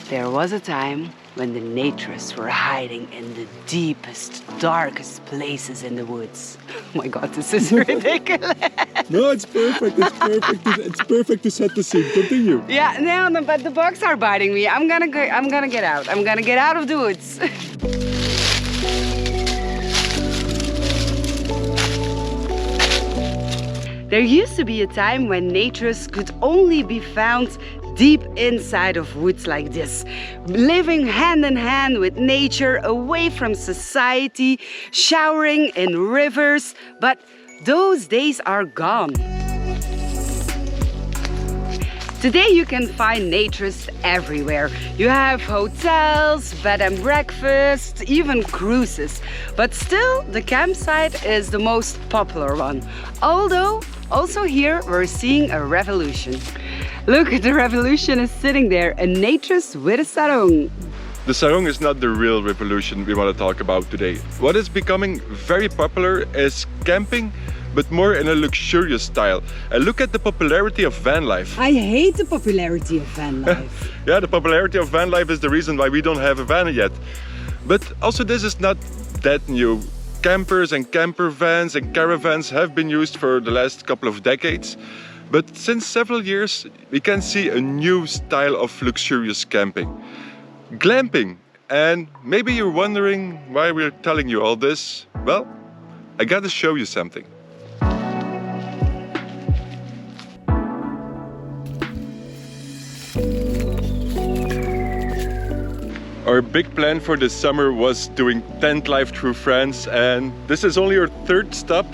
There was a time when the naturists were hiding in the deepest, darkest places in the woods. Oh my God, this is ridiculous. No, it's perfect. It's perfect. It's perfect to set the scene. Continue. Yeah, no, but the bugs are biting me. I'm gonna get out. I'm gonna get out of the woods. There used to be a time when naturists could only be found deep inside of woods like this, living hand in hand with nature, away from society, showering in rivers, but those days are gone. Today you can find naturists everywhere. You have hotels, bed and breakfast, even cruises. But still, the campsite is the most popular one. Although, also here we're seeing a revolution. Look, the revolution is sitting there, a naturist with a sarong. The sarong is not the real revolution we want to talk about today. What is becoming very popular is camping, but more in a luxurious style. And look at the popularity of van life. I hate the popularity of van life. Yeah, the popularity of van life is the reason why we don't have a van yet. But also this is not that new. Campers and camper vans and caravans have been used for the last couple of decades. But since several years, we can see a new style of luxurious camping. Glamping. And maybe you're wondering why we're telling you all this. Well, I gotta show you something. Our big plan for this summer was doing tent life through France, and this is only our third stop,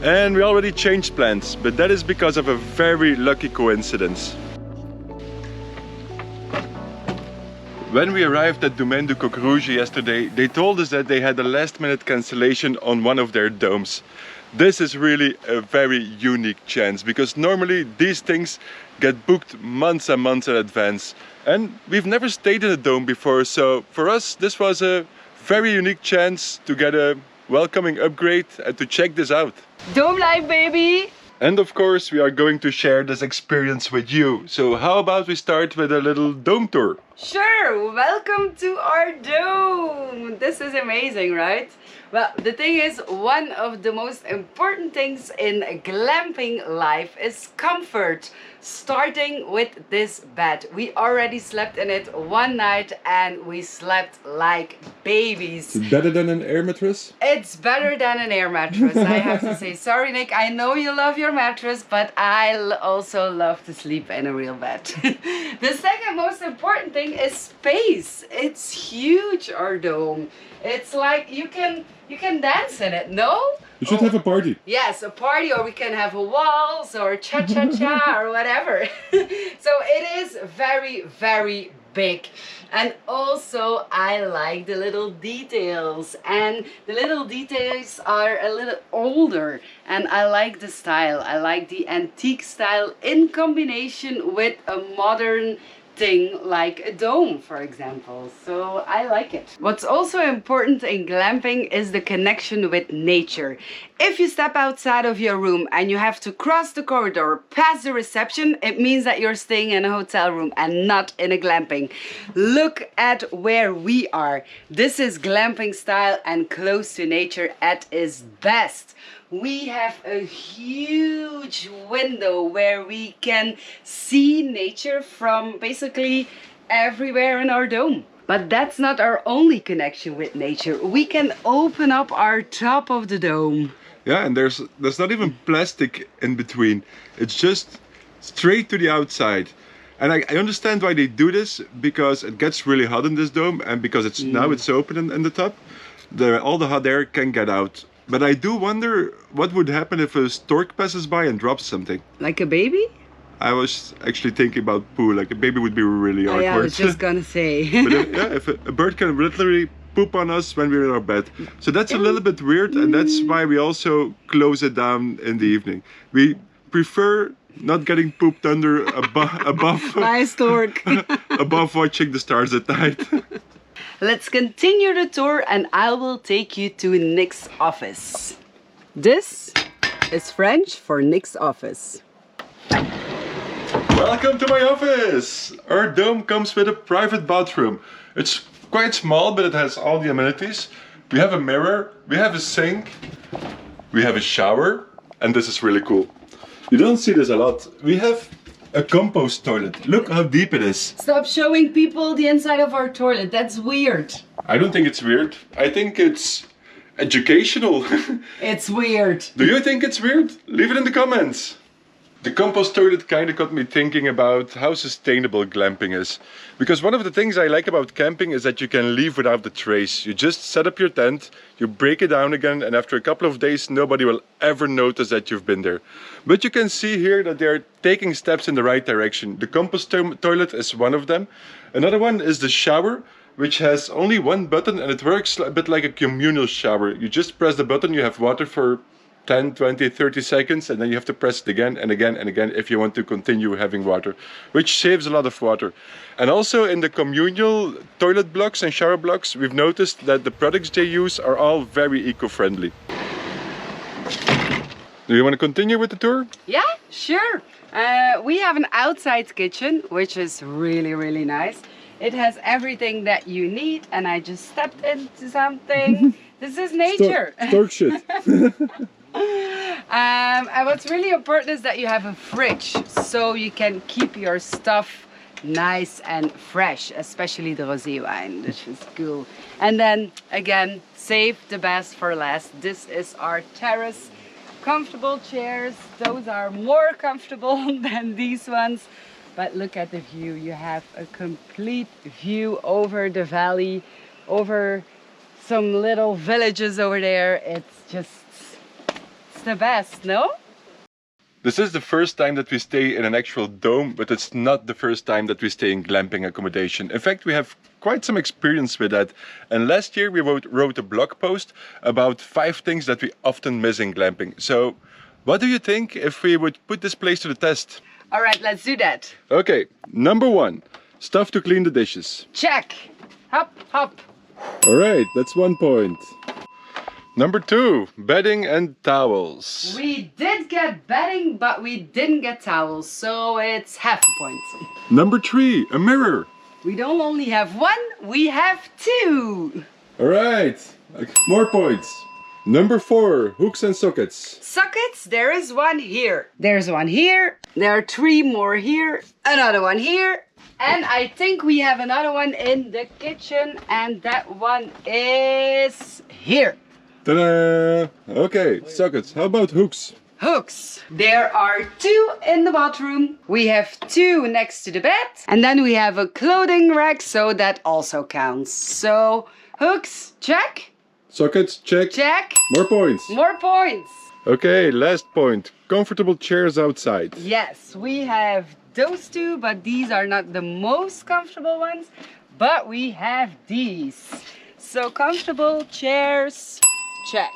and we already changed plans, but that is because of a very lucky coincidence. When we arrived at Domaine du Coq Rouge yesterday, they told us that they had a last-minute cancellation on one of their domes. This is really a very unique chance, because normally these things get booked months and months in advance. And we've never stayed in a dome before, so for us this was a very unique chance to get a welcoming upgrade and to check this out. Dome life, baby! And of course we are going to share this experience with you. So how about we start with a little dome tour? Sure, welcome to our dome. This is amazing, right? Well, the thing is, one of the most important things in glamping life is comfort. Starting with this bed. We already slept in it one night and we slept like babies. It's better than an air mattress? It's better than an air mattress, I have to say. Sorry, Nick, I know you love your mattress, but I also love to sleep in a real bed. The second most important thing is space. It's huge, our dome. It's like you can dance in it, no? You should have a party. Yes, a party, or we can have a waltz or cha-cha-cha or whatever. So it is very, very big. And also I like the little details, and the little details are a little older, and I like the style. I like the antique style in combination with a modern thing like a dome, for example. So I like it. What's also important in glamping is the connection with nature. If you step outside of your room and you have to cross the corridor past the reception, it means that you're staying in a hotel room and not in a glamping. Look at where we are. This is glamping style and close to nature at its best. We have a huge window where we can see nature from basically everywhere in our dome. But that's not our only connection with nature. We can open up our top of the dome. Yeah, and there's not even plastic in between. It's just straight to the outside. And I understand why they do this, because it gets really hot in this dome, and because it's now it's open in the top, all the hot air can get out. But I do wonder what would happen if a stork passes by and drops something. Like a baby? I was actually thinking about poo, like a baby would be really awkward. Yeah, I was just gonna say. But if a bird can literally poop on us when we're in our bed. So that's a little bit weird, and that's why we also close it down in the evening. We prefer not getting pooped under above By a stork. above watching the stars at night. Let's continue the tour and I will take you to Nick's office. This is French for Nick's office. Welcome to my office! Our dome comes with a private bathroom. It's quite small, but it has all the amenities. We have a mirror, we have a sink, we have a shower, and this is really cool. You don't see this a lot. We have a compost toilet. Look how deep it is. Stop showing people the inside of our toilet. That's weird. I don't think it's weird. I think it's educational. It's weird. Do you think it's weird? Leave it in the comments. The compost toilet kind of got me thinking about how sustainable glamping is. Because one of the things I like about camping is that you can leave without the trace. You just set up your tent, you break it down again, and after a couple of days nobody will ever notice that you've been there. But you can see here that they're taking steps in the right direction. The compost toilet is one of them. Another one is the shower, which has only one button and it works a bit like a communal shower. You just press the button, you have water for 10, 20, 30 seconds, and then you have to press it again and again and again if you want to continue having water, which saves a lot of water. And also in the communal toilet blocks and shower blocks, we've noticed that the products they use are all very eco-friendly. Do you want to continue with the tour? Yeah, sure. We have an outside kitchen, which is really, really nice. It has everything that you need, and I just stepped into something. This is nature. Stork shit. And what's really important is that you have a fridge, so you can keep your stuff nice and fresh, especially the rosé wine, which is cool. And then again, save the best for last. This is our terrace. Comfortable chairs. Those are more comfortable than these ones. But look at the view. You have a complete view over the valley, over some little villages over there. It's the best, no? This is the first time that we stay in an actual dome, but it's not the first time that we stay in glamping accommodation. In fact, we have quite some experience with that. And last year we wrote a blog post about 5 things that we often miss in glamping. So what do you think if we would put this place to the test? All right, let's do that. Okay, number 1, stuff to clean the dishes. Check. Hop, hop. All right, that's 1 point. Number 2, bedding and towels. We did get bedding, but we didn't get towels, so it's half a point. Number 3, a mirror. We don't only have 1, we have 2. All right, more points. Number 4, hooks and sockets. Sockets, there is 1 here. There's 1 here. There are 3 more here. Another 1 here. And I think we have another one in the kitchen, and that one is here. Ta-da! Okay, sockets. How about hooks? Hooks. There are 2 in the bathroom. We have 2 next to the bed. And then we have a clothing rack, so that also counts. So, hooks, check. Sockets, check. Check. More points. More points. Okay, last point. Comfortable chairs outside. Yes, we have those 2, but these are not the most comfortable ones. But we have these. So, comfortable chairs. Check.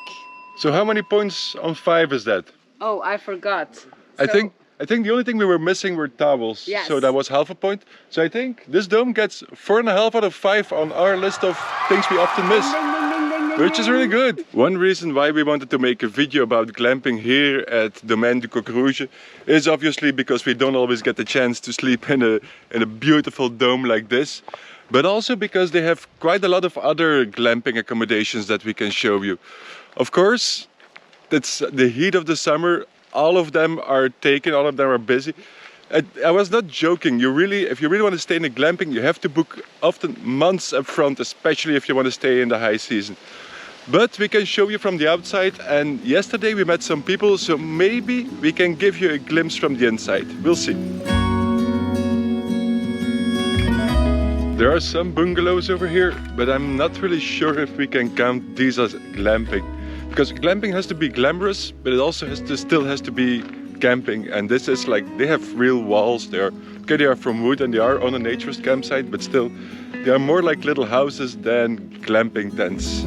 So how many points on 5 is that? Oh, I forgot. I think the only thing we were missing were towels. Yes. So that was half a point. So I think this dome gets 4.5 out of 5 on our list of things we often miss. Ding, ding, ding, ding, ding, Which is really good. One reason why we wanted to make a video about glamping here at Domaine du Coq Rouge is obviously because we don't always get the chance to sleep in a beautiful dome like this. But also because they have quite a lot of other glamping accommodations that we can show you. Of course, it's the heat of the summer, all of them are taken, all of them are busy. I was not joking, if you really want to stay in a glamping, you have to book often months up front, especially if you want to stay in the high season. But we can show you from the outside, and yesterday we met some people, so maybe we can give you a glimpse from the inside. We'll see. There are some bungalows over here, but I'm not really sure if we can count these as glamping. Because glamping has to be glamorous, but it also still has to be camping. And this is like, they have real walls. They are from wood and they are on a naturist campsite, but still, they are more like little houses than glamping tents.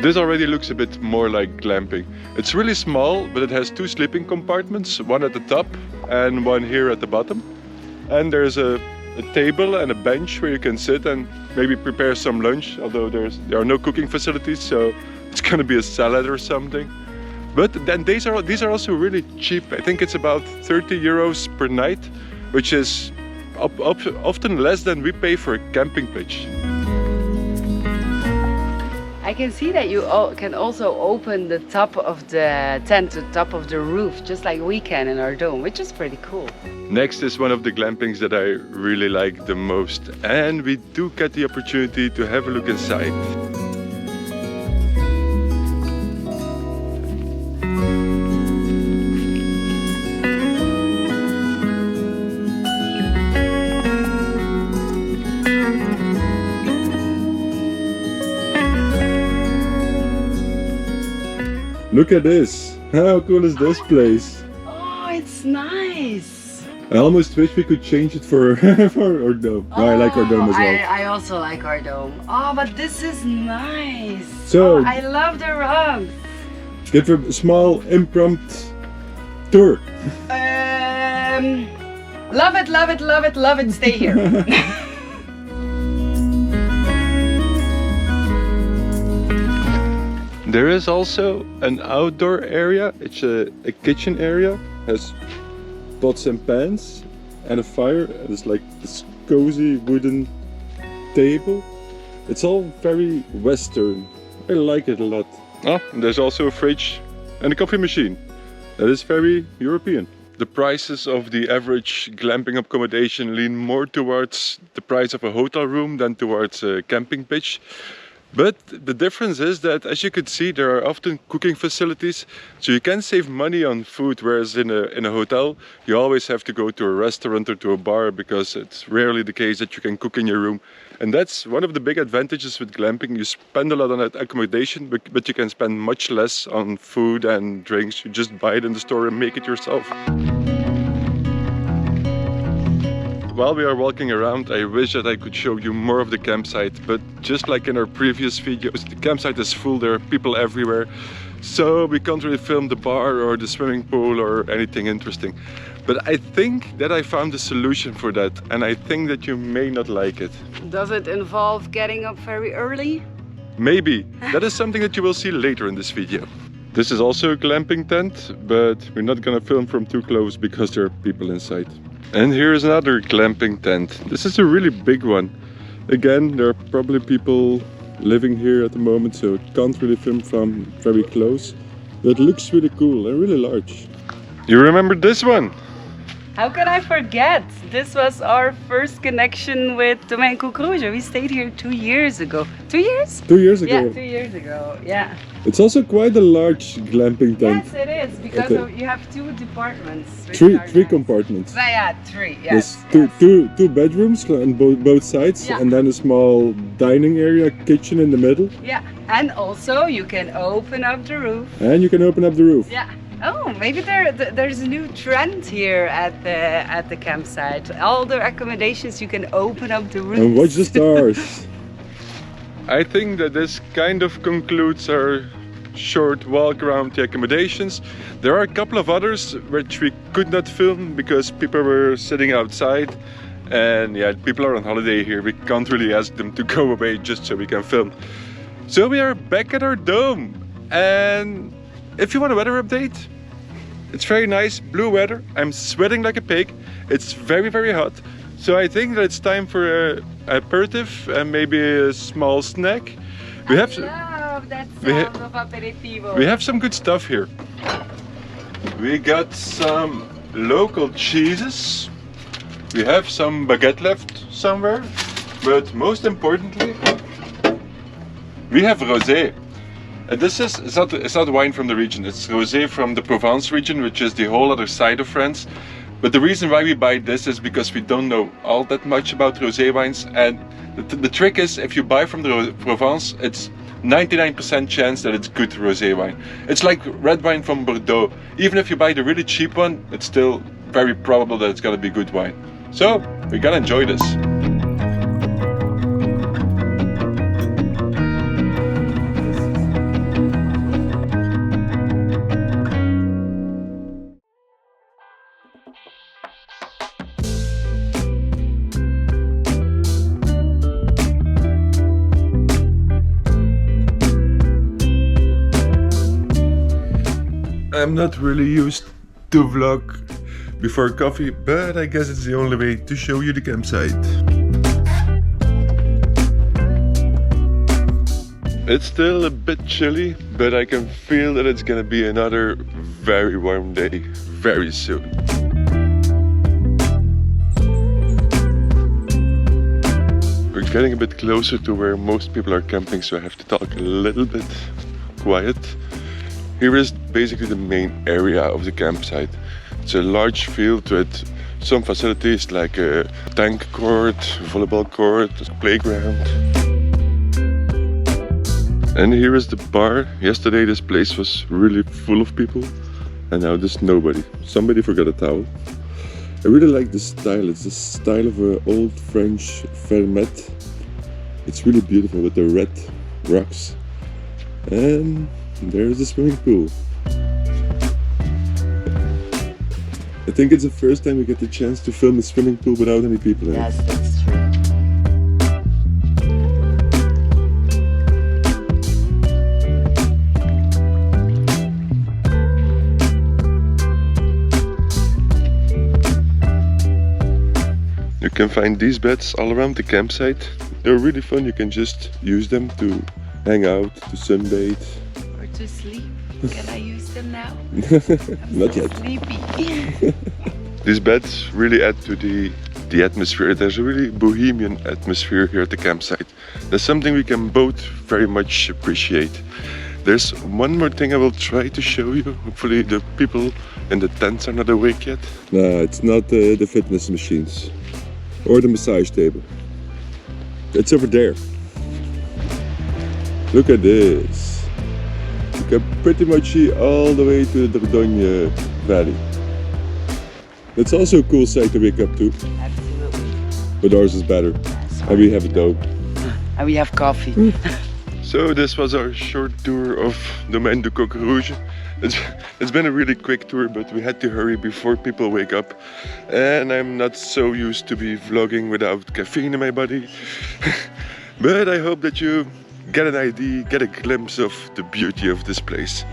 This already looks a bit more like glamping. It's really small, but it has 2 sleeping compartments, one at the top and one here at the bottom. And there's a table and a bench where you can sit and maybe prepare some lunch, although there are no cooking facilities, so it's gonna be a salad or something. But then these are also really cheap. I think it's about 30 euros per night, which is often less than we pay for a camping pitch. I can see that you can also open the top of the tent, the top of the roof, just like we can in our dome, which is pretty cool. Next is one of the glampings that I really like the most, and we do get the opportunity to have a look inside. Look at this! How cool is this place? Oh, it's nice! I almost wish we could change it for, for our dome. No, I like our dome as well. I also like our dome. Oh, but this is nice! So, I love the rugs! give a small impromptu tour. Love it, love it, love it, love it, stay here. There is also an outdoor area. It's a kitchen area. Has pots and pans and a fire. It's like this cozy wooden table. It's all very Western. I like it a lot. Oh, and there's also a fridge and a coffee machine. That is very European. The prices of the average glamping accommodation lean more towards the price of a hotel room than towards a camping pitch. But the difference is that, as you can see, there are often cooking facilities, so you can save money on food, whereas in a hotel you always have to go to a restaurant or to a bar because it's rarely the case that you can cook in your room. And that's one of the big advantages with glamping. You spend a lot on accommodation, but you can spend much less on food and drinks. You just buy it in the store and make it yourself. While we are walking around, I wish that I could show you more of the campsite, but just like in our previous videos, the campsite is full, there are people everywhere, so we can't really film the bar or the swimming pool or anything interesting. But I think that I found a solution for that, and I think that you may not like it. Does it involve getting up very early? Maybe. That is something that you will see later in this video. This is also a glamping tent, but we're not gonna film from too close because there are people inside. And here is another glamping tent. This is a really big one. Again, there are probably people living here at the moment, so can't really film from very close. But it looks really cool and really large. You remember this one? How can I forget? This was our first connection with Domaine du Coq Rouge. We stayed here 2 years ago. 2 years? 2 years ago. Yeah, 2 years ago. Yeah. It's also quite a large glamping tent. Yes, it is, because you have 2 departments. Three compartments. Yeah, 3. Yes. There's two bedrooms on both sides, and then a small dining area, kitchen in the middle. Yeah, and also you can open up the roof. And you can open up the roof. Yeah. Oh, maybe there's a new trend here at the campsite. All the accommodations you can open up the roof. And watch the stars. I think that this kind of concludes our short walk around the accommodations. There are a couple of others which we could not film because people were sitting outside, and yeah, people are on holiday here. We can't really ask them to go away just so we can film. So we are back at our dome, and if you want a weather update, it's very nice, blue weather. I'm sweating like a pig. It's very, very hot. So I think that it's time for an aperitif and maybe a small snack. We have love that sound of aperitivo. We have some good stuff here. We got some local cheeses. We have some baguette left somewhere. But most importantly, we have rosé. And this is, it's not wine from the region, it's rosé from the Provence region, which is the whole other side of France. But the reason why we buy this is because we don't know all that much about rosé wines, and the trick is, if you buy from the Provence, it's 99% chance that it's good rosé wine. It's like red wine from Bordeaux. Even if you buy the really cheap one, it's still very probable that it's gonna be good wine. So, we gotta enjoy this. I'm not really used to vlog before coffee, but I guess it's the only way to show you the campsite. It's still a bit chilly, but I can feel that it's gonna be another very warm day very soon. We're getting a bit closer to where most people are camping, so I have to talk a little bit quiet. Here is basically the main area of the campsite. It's a large field with some facilities like a tank court, volleyball court, a playground. And here is the bar. Yesterday this place was really full of people and now there's nobody. Somebody forgot a towel. I really like the style. It's the style of an old French fermette. It's really beautiful with the red rocks. And there's the swimming pool. I think it's the first time we get the chance to film a swimming pool without any people in it. Yes, that's true. You can find these beds all around the campsite. They're really fun. You can just use them to hang out, to sunbathe. Or to sleep. Can I use them now? Not yet. Sleepy. These beds really add to the atmosphere. There's a really bohemian atmosphere here at the campsite. That's something we can both very much appreciate. There's one more thing I will try to show you. Hopefully the people in the tents are not awake yet. No, it's not the fitness machines or the massage table. It's over there. Look at this. You can pretty much see all the way to the Dordogne Valley. It's also a cool sight to wake up to. Absolutely. But ours is better. Yes. And we have a dog. And we have coffee. So this was our short tour of Domaine du Coq Rouge. It's been a really quick tour, but we had to hurry before people wake up. And I'm not so used to be vlogging without caffeine in my body. But I hope that you get an idea, get a glimpse of the beauty of this place.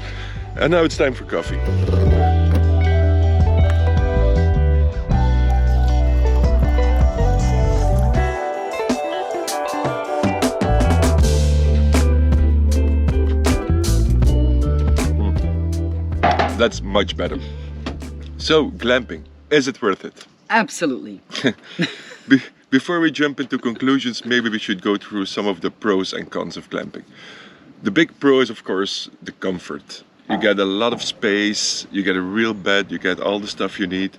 And now it's time for coffee. That's much better. So, glamping, is it worth it? Absolutely. Before we jump into conclusions, maybe we should go through some of the pros and cons of glamping. The big pro is, of course, the comfort. You get a lot of space, you get a real bed, you get all the stuff you need.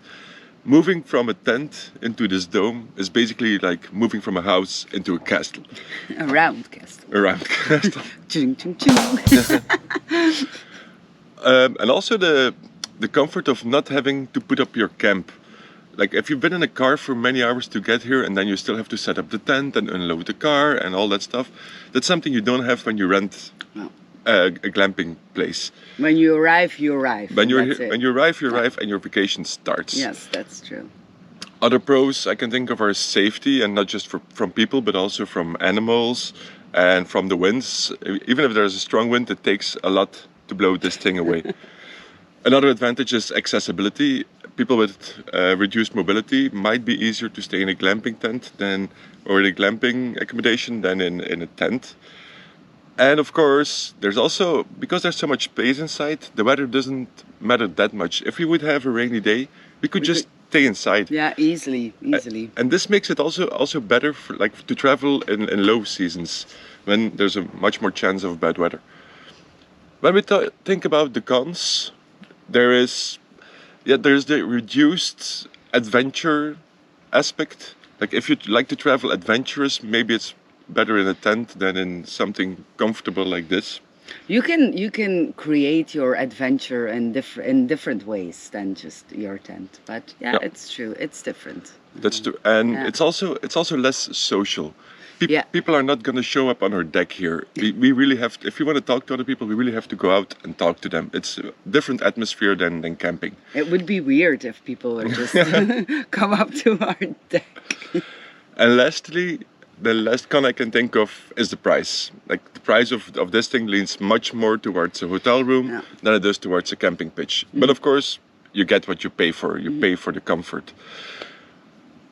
Moving from a tent into this dome is basically like moving from a house into a castle. A round castle. A round castle. Chung, chung, chung. And also the comfort of not having to put up your camp. Like if you've been in a car for many hours to get here and then you still have to set up the tent and unload the car and all that stuff, that's something you don't have when you rent a glamping place. When you arrive, you arrive. When you arrive, you arrive and your vacation starts. Yes, that's true. Other pros I can think of are safety, and not just from people but also from animals and from the winds. Even if there's a strong wind, it takes a lot to blow this thing away. Another advantage is accessibility. People with reduced mobility might be easier to stay in a glamping tent or in a glamping accommodation than in a tent. And of course, there's also, because there's so much space inside, the weather doesn't matter that much. If we would have a rainy day, we could just stay inside. Yeah, easily. And this makes it also better for, like, to travel in low seasons when there's a much more chance of bad weather. When we think about the cons, there's the reduced adventure aspect. Like if you'd like to travel adventurous, maybe it's better in a tent than in something comfortable like this. You can create your adventure in different ways than just your tent. But yeah, it's true. It's different. That's true, and it's also less social. People are not going to show up on our deck here. We really have to, if you want to talk to other people, we really have to go out and talk to them. It's a different atmosphere than camping. It would be weird if people would just come up to our deck. And lastly, the last con I can think of is the price. Like the price of this thing leans much more towards a hotel room than it does towards a camping pitch. But of course, you get what you pay for. You pay for the comfort.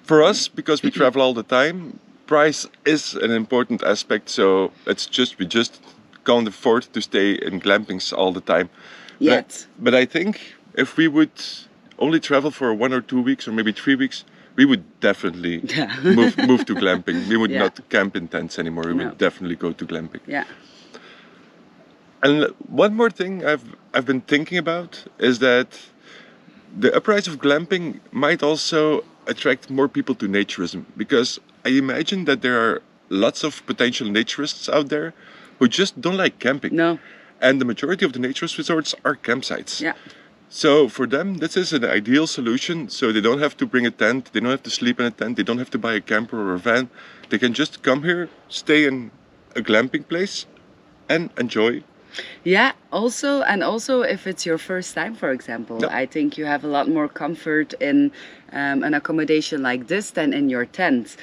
For us, because we travel all the time, price is an important aspect. So we just can't afford to stay in glampings all the time. Yet. But I think if we would only travel for 1 or 2 weeks or maybe 3 weeks, we would definitely move to glamping. We would not camp in tents anymore. We would definitely go to glamping. Yeah. And one more thing I've been thinking about is that the uprise of glamping might also attract more people to naturism, because I imagine that there are lots of potential naturists out there who just don't like camping. No. And the majority of the naturist resorts are campsites. Yeah. So for them, this is an ideal solution. So they don't have to bring a tent, they don't have to sleep in a tent, they don't have to buy a camper or a van. They can just come here, stay in a glamping place and enjoy. Yeah, also if it's your first time, for example, I think you have a lot more comfort in an accommodation like this than in your tent,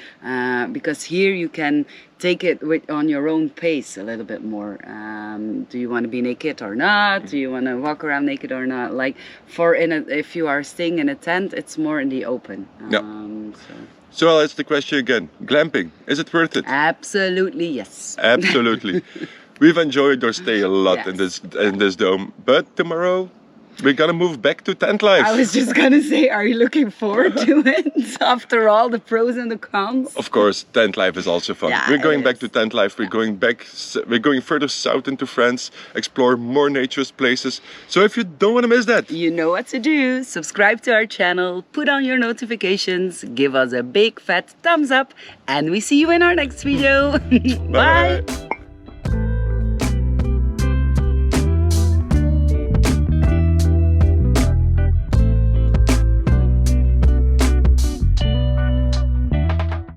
because here you can take it on your own pace a little bit more. Do you want to be naked or not? Do you want to walk around naked or not? Like if you are staying in a tent, it's more in the open. So I'll ask the question again. Glamping, is it worth it? Absolutely, yes. Absolutely. We've enjoyed our stay a lot in this dome, but tomorrow we're gonna move back to tent life. I was just gonna say, are you looking forward to it after all the pros and the cons? Of course, tent life is also fun. Yeah, we're going back to tent life. We're going further south into France, explore more naturist places. So if you don't want to miss that, you know what to do. Subscribe to our channel, put on your notifications, give us a big fat thumbs up, and we see you in our next video. Bye.